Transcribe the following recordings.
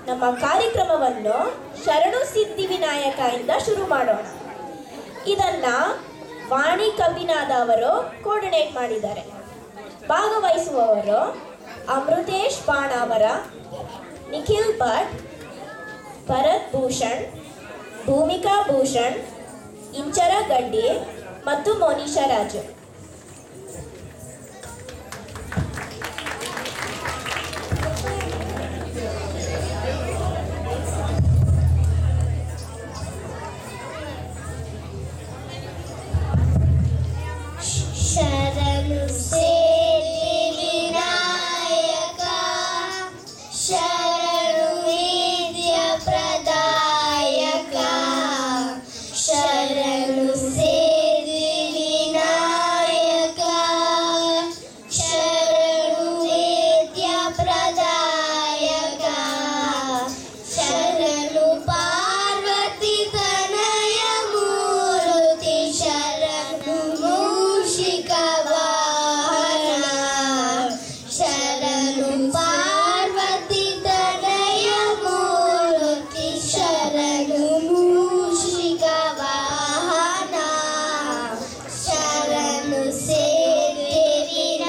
ನಮ್ಮ ಕಾರ್ಯಕ್ರಮವನ್ನು ಶರಣು ಸಿದ್ಧಿವಿನಾಯಕ ಇಂದ ಶುರು ಮಾಡೋಣ. ಇದನ್ನ ವಾಣಿ ಕಬ್ಬಿನಾದ ಅವರು ಕೋರ್ಡಿನೇಟ್ ಮಾಡಿದ್ದಾರೆ. ಭಾಗವಹಿಸುವವರು ಅಮೃತೇಶ್ ಬಾಣಾವರ, ನಿಖಿಲ್ ಭಟ್, ಭರತ್ ಭೂಷಣ್, ಭೂಮಿಕಾ ಭೂಷಣ್, ಇಂಚರ ಗಡ್ಡಿ ಮತ್ತು ಮೋನಿಶಾ ರಾಜು. ಶರಣು ಸಿದ್ಧಿವಿನಾಯಕ ಶರಣು ವಿದ್ಯ ಪ್ರದಾಯಕ ಶರಣು ಸಿದ್ಧಿವಿನಾಯಕ ಶರಣು ವಿದ್ಯ ಪ್ರದಾಯಕ ಶರಣು ಪಾರ್ವತಿ ತನಯ ಮೂರ್ತಿ ಶರಣು ಮೂಷಿಕ ವಾಹನ ಶರಣು ಪಾರ್ವತಿ ತನಯ ಮೂರ್ತಿ ಶರಣು ಮೂಷಿಕ ವಾಹನ ಶರಣು ಸಿದ್ಧಿವಿನಾಯಕ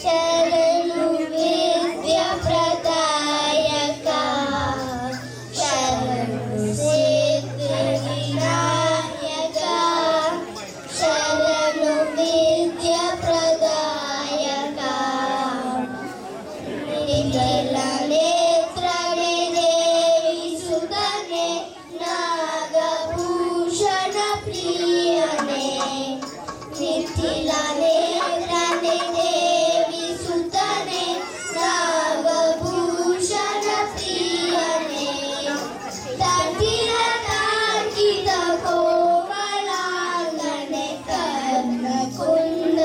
ಶರಣು ವಿದ್ಯ ಪ್ರದಾಯಕ ಶರಣು ಸಿದ್ಧಿವಿನಾಯಕ ಶರಣು ವಿದ್ಯ ಪ್ರದಾಯಕ ನಿಖಿಲ ನೇತ್ರನೆ ದೇವಿ ಸುತನೆ ನಾಗಭೂಷಣ ಪ್ರಿಯನೆ ನಿಖಿಲ ನೇತ್ರನೆ ದೇವಿ ಸುತನೆ ನಾಗಭೂಷಣ ಪ್ರಿಯನೆ ತಟಿಲ ತಾಕಿದ ಕೋಮಲಾಂಗನೆ ಕರ್ಣ ಕುಂಡಲಧಾರನೆ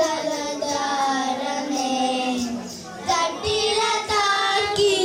ತಟಿಲ ತಾಕಿದ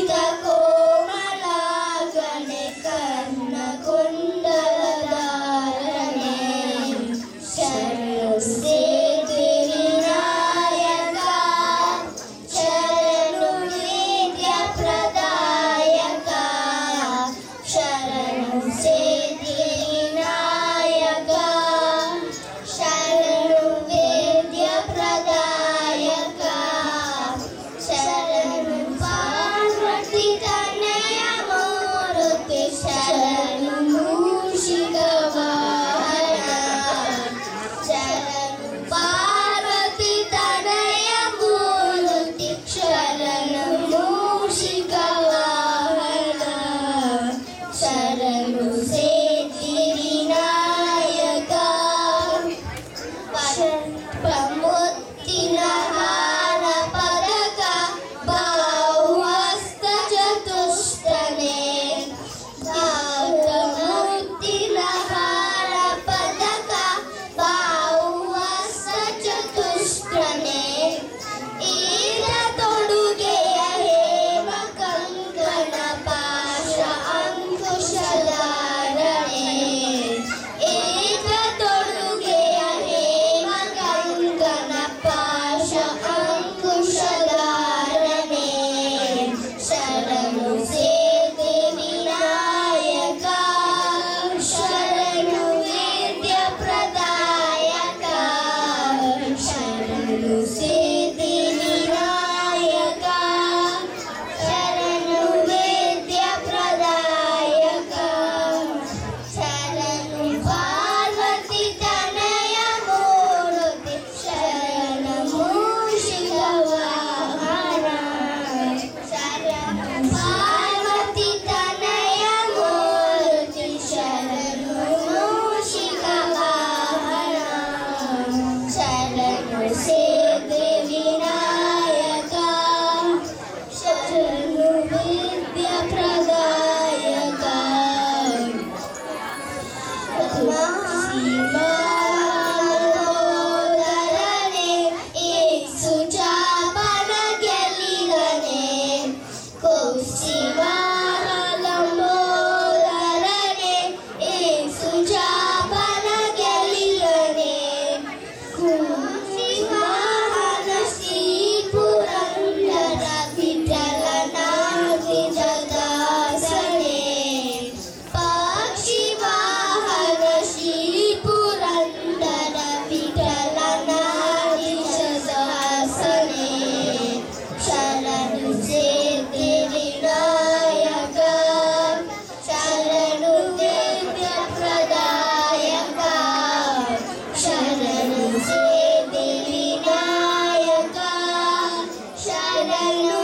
ಶರಣು